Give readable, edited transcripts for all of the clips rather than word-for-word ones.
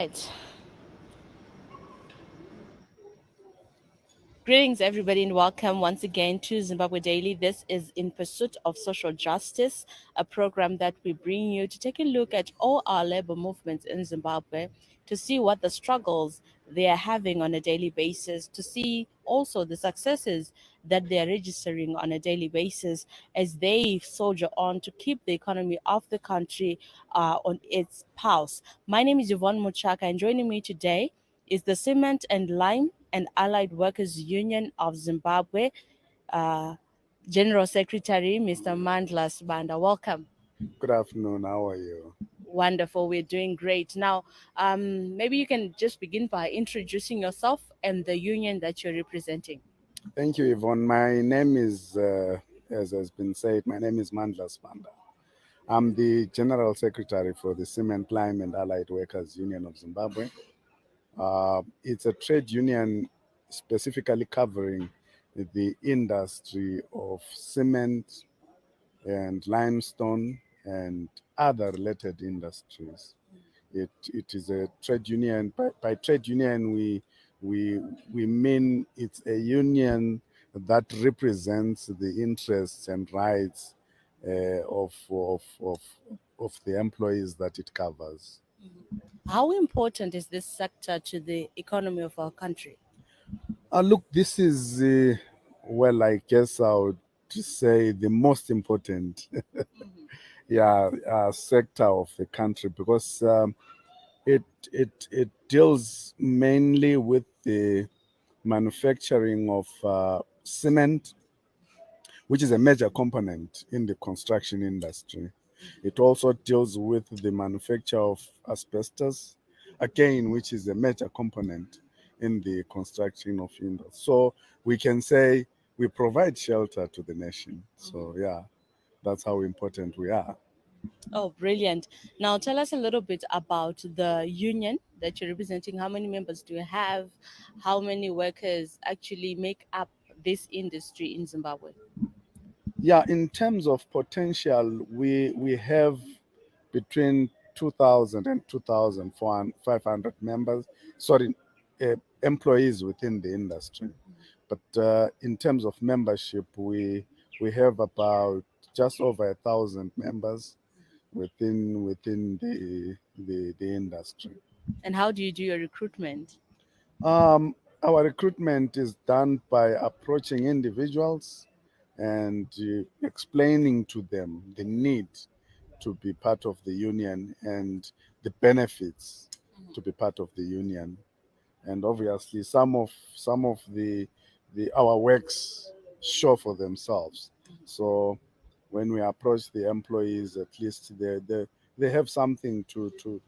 Right. Greetings, everybody, and welcome once again to Zimbabwe Daily. This is In Pursuit of Social Justice, a program that we bring you to take a look at all our labor movements in Zimbabwe, to see what the struggles they are having on a daily basis, to see also the successes that they are registering on a daily basis as they soldier on to keep the economy of the country on its pulse. My name is Yvonne Muchaka, and joining me today is the Cement and Lime and Allied Workers Union of Zimbabwe, uh, General Secretary Mr. Mandla Sibanda. Welcome. Good afternoon. How are you? Wonderful. We're doing great. Now, maybe you can just begin by introducing yourself and the union that you're representing. Thank you, Yvonne. My name is, as has been said, my name is Mandla Sibanda. I'm the General Secretary for the Cement, Lime and Allied Workers Union of Zimbabwe. It's a trade union specifically covering the industry of cement and limestone and other related industries. It is a trade union. By trade union, we we mean it's a union that represents the interests and rights of the employees that it covers. How important is this sector to the economy of our country? Look, this is well, I guess I would say the most important, yeah, sector of the country because it deals mainly with the manufacturing of cement, which is a major component in the construction industry. It also deals with the manufacture of asbestos, again, which is a major component in the construction of industry. So we can say we provide shelter to the nation. So yeah, that's how important we are. Oh, brilliant. Now, tell us a little bit about the union that you're representing. How many members do you have? How many workers actually make up this industry in Zimbabwe? Yeah, in terms of potential, we have between 2,000 and 2,500 members, sorry, employees within the industry. But in terms of membership, we have about just over 1,000 members within the industry. And how do you do your recruitment? Our recruitment is done by approaching individuals and explaining to them the need to be part of the union and the benefits to be part of the union. And obviously, some of the our works show for themselves. So when we approach the employees, at least they have something to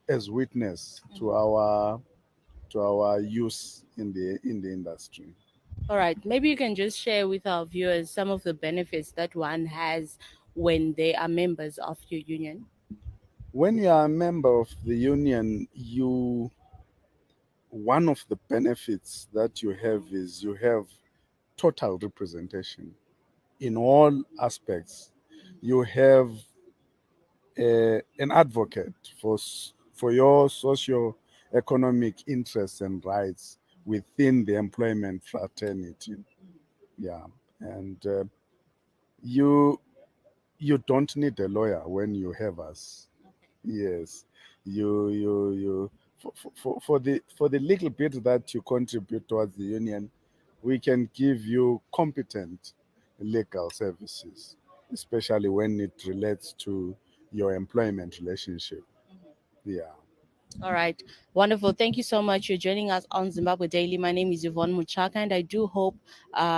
as witness to our use in the industry. All right, maybe you can just share with our viewers some of the benefits that one has when they are members of your union. When you are a member of the union, you one of the benefits that you have is you have total representation in all aspects. You have an advocate for your socio-economic interests and rights within the employment fraternity. Yeah, and you you don't need a lawyer when you have us. Yes, you for the little bit that you contribute towards the union, we can give you competent legal services, especially when it relates to your employment relationship. Yeah. All right. Wonderful. Thank you so much. You're joining us on Zimbabwe Daily. My name is Yvonne Muchaka, and I do hope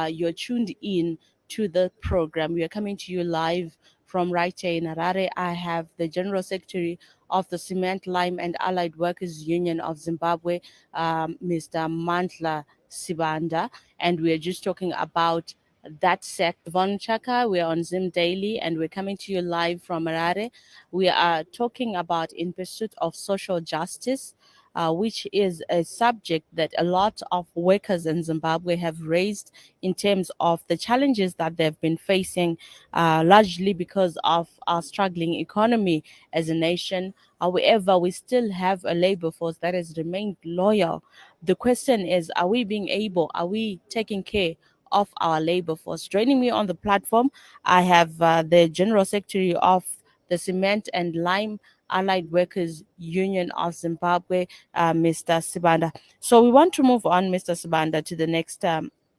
you're tuned in to the program. We are coming to you live from right here in Harare. I have the General Secretary of the Cement, Lime, and Allied Workers Union of Zimbabwe, Mr. Mandla Sibanda, and we are just talking about that sect. Von Chaka, we're on Zim Daily, and we're coming to you live from Harare. We are talking about In Pursuit of Social Justice, which is a subject that a lot of workers in Zimbabwe have raised in terms of the challenges that they've been facing, largely because of our struggling economy as a nation. However, we still have a labor force that has remained loyal. The question is, are we taking care of our labor force? Joining me on the platform, I have the General Secretary of the Cement and Lime Allied Workers Union of Zimbabwe, Mr. Sibanda. So we want to move on, Mr. Sibanda, to the next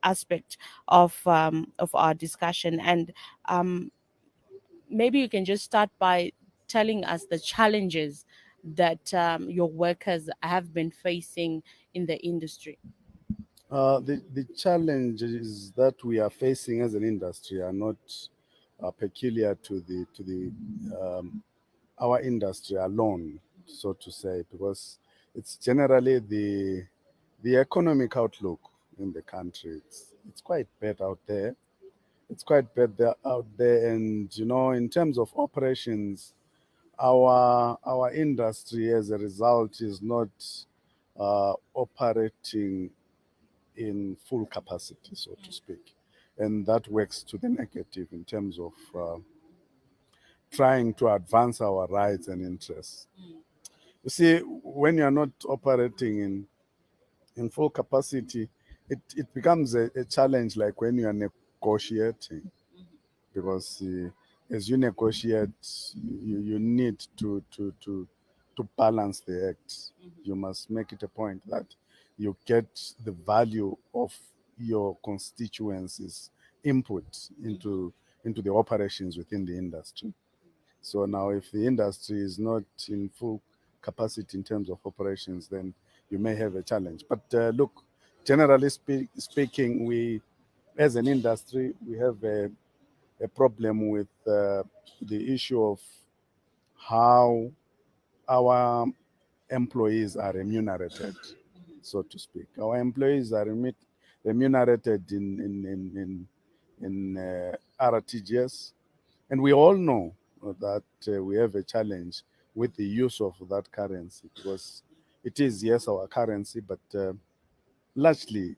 aspect of our discussion, and um, maybe you can just start by telling us the challenges that your workers have been facing in the industry. The challenges that we are facing as an industry are not peculiar to the our industry alone, so to say, because it's generally the economic outlook in the country. It's quite bad out there. It's quite bad there out there, and in terms of operations, our industry as a result is not operating in full capacity, so to speak. And that works to the negative in terms of trying to advance our rights and interests. You see, when you're not operating in full capacity, it becomes a challenge like when you are negotiating, because as you negotiate, you need to balance the act. You must make it a point that you get the value of your constituencies input into the operations within the industry. So now if the industry is not in full capacity in terms of operations, then you may have a challenge. But look, generally speaking, we as an industry, we have a problem with the issue of how our employees are remunerated, so to speak. Our employees are remunerated in RTGS, and we all know that we have a challenge with the use of that currency, because it is, yes, our currency, but largely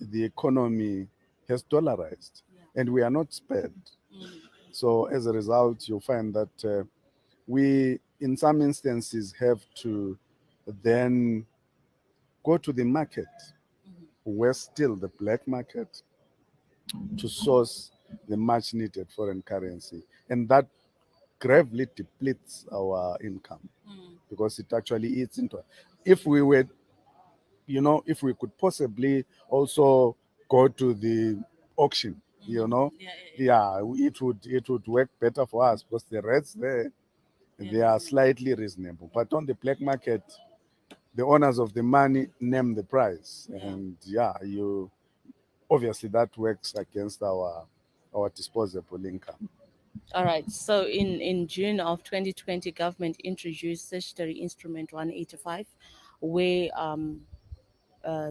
the economy has dollarized, and we are not spared. So as a result, you'll find that we, in some instances, have to then go to the market, where still the black market, to source the much needed foreign currency. And that gravely depletes our income, because it actually eats into it. If we were, if we could possibly also go to the auction, yeah, it would work better for us, because the rates there, they are slightly reasonable. But on the black market, the owners of the money name the price, and yeah, you obviously that works against our disposable income. All right. So in June of 2020, government introduced statutory instrument 185, where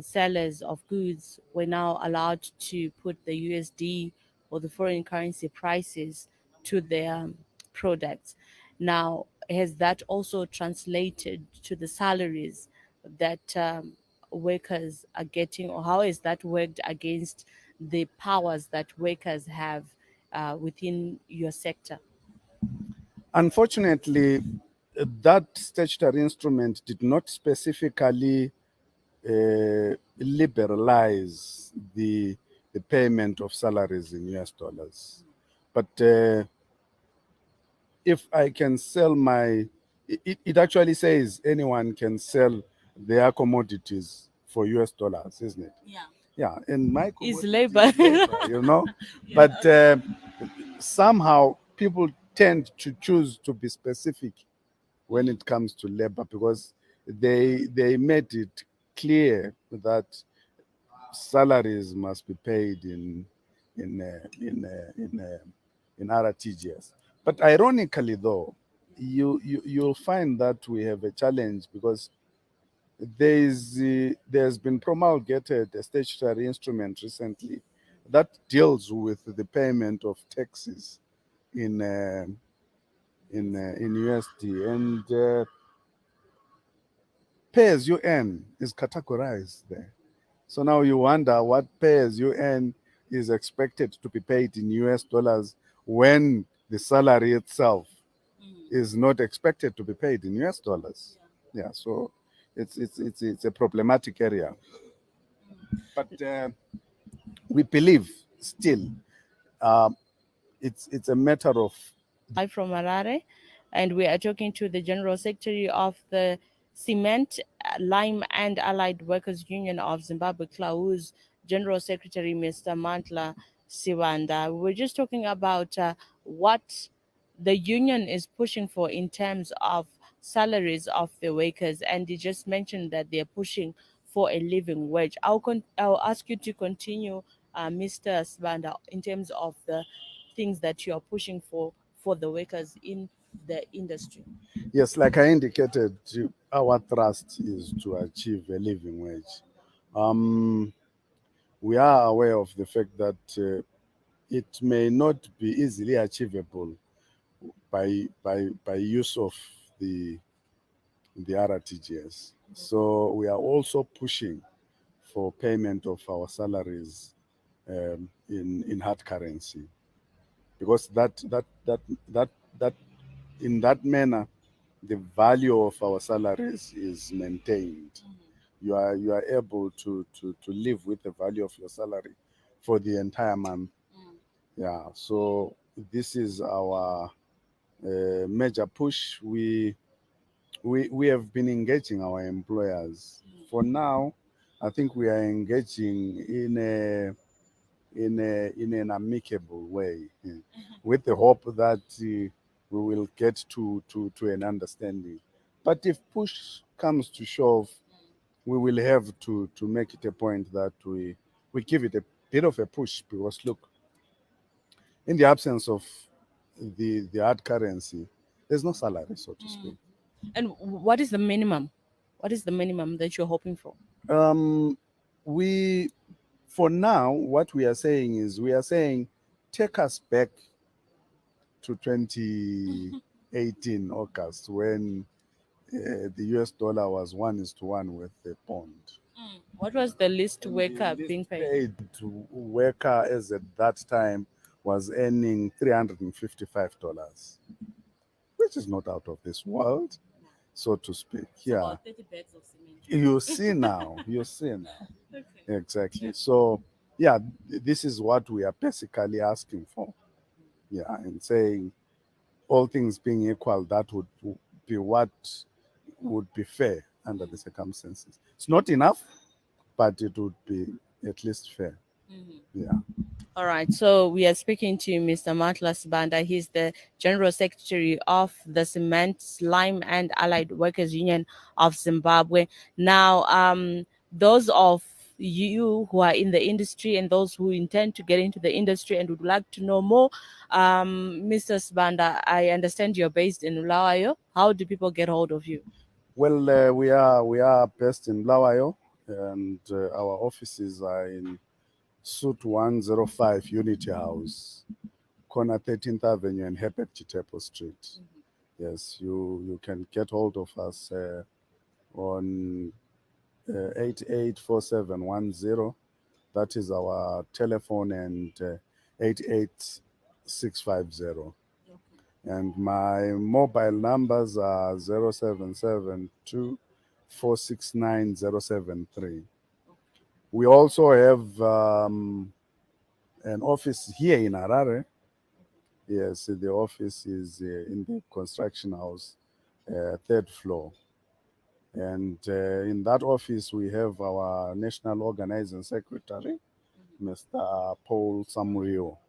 sellers of goods were now allowed to put the USD or the foreign currency prices to their products. Now, has that also translated to the salaries that workers are getting, or how has that worked against the powers that workers have within your sector? Unfortunately, that statutory instrument did not specifically liberalize the payment of salaries in US dollars. But if I can sell it actually says anyone can sell their commodities for US dollars, isn't it? Yeah, and my Is commodity labor. is labor. But somehow people tend to choose to be specific when it comes to labor, because they made it clear that salaries must be paid in RTGS. But ironically, though, you'll find that we have a challenge, because there's been promulgated a statutory instrument recently that deals with the payment of taxes in in USD, and pay as you earn is categorized there. So now you wonder what pay as you earn is expected to be paid in US dollars when the salary itself is not expected to be paid in US dollars. Yeah, so it's a problematic area. But we believe still it's a matter of live from Harare, and we are talking to the General Secretary of the Cement, Lime and Allied Workers Union of Zimbabwe, Clau's General Secretary, Mr. Mandla Sibanda. We were just talking about what the union is pushing for in terms of salaries of the workers, and he just mentioned that they're pushing for a living wage. I'll ask you to continue, Mr. Sibanda, in terms of the things that you are pushing for the workers in the industry. yes, like I indicated, our thrust is to achieve a living wage. Um, we are aware of the fact that it may not be easily achievable by use of the RTGS. So we are also pushing for payment of our salaries in hard currency, because that in that manner the value of our salaries is maintained. You are able to live with the value of your salary for the entire month. Yeah, so this is our major push. We have been engaging our employers. For now, I think we are engaging in an amicable way, with the hope that we will get to an understanding. But if push comes to shove, we will have to make it a point that we give it a bit of a push, because look, in the absence of the hard currency, there's no salary, so to speak. And what is the minimum? What is the minimum that you're hoping for? Um, we For now, what we are saying is, we are saying, take us back to 2018 August, when the US dollar was 1:1 with the pound. What was the least And the worker least being paid? paid worker as at that time was earning $355, which is not out of this world, so to speak. It's Yeah, about 30 bags of cement. you see now, you see now. Exactly. So, yeah, this is what we are basically asking for. Yeah, and saying, all things being equal, that would be what would be fair under the circumstances. It's not enough, but it would be at least fair. Yeah. All right, so we are speaking to Mr. Mandla Sibanda. He's the General Secretary of the Cement, Lime and Allied Workers Union of Zimbabwe. Now, those of you who are in the industry and those who intend to get into the industry and would like to know more, Mr. Sibanda, I understand you're based in Ulawayo. How do people get hold of you? Well, we are based in Blawayo, and our offices are in Suite 105 Unity House, corner 13th Avenue and Herbert Chitepo Street. Yes, you can get hold of us on 884710. That is our telephone, and 88650. And my mobile numbers are 0772 We also have an office here in Harare. Yes, the office is in the construction house, third floor. And in that office, we have our national organizing secretary, Mr. Paul Samuel.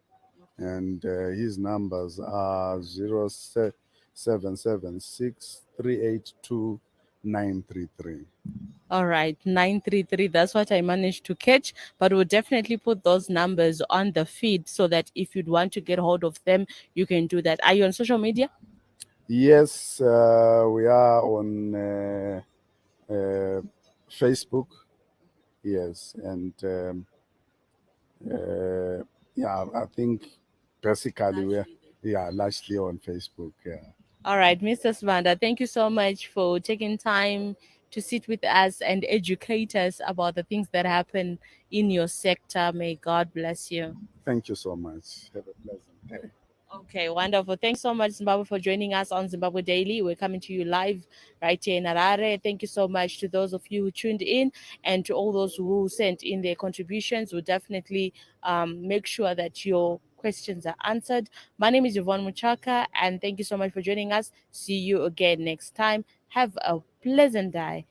And his numbers are 0776 382 933. All right, 933. That's what I managed to catch. But we'll definitely put those numbers on the feed so that if you'd want to get hold of them, you can do that. Are you on social media? Yes, we are on Facebook. Yes, and yeah, I think basically we're largely on Facebook. Yeah. All right, Mr. Svanda, thank you so much for taking time to sit with us and educate us about the things that happen in your sector. May God bless you. Thank you so much. Have a pleasant day. Okay, wonderful. Thanks so much, Zimbabwe, for joining us on Zimbabwe Daily. We're coming to you live right here in Harare. Thank you so much to those of you who tuned in and to all those who sent in their contributions. We'll definitely make sure that your questions are answered. My name is Yvonne Muchaka, and thank you so much for joining us. See you again next time. Have a pleasant day.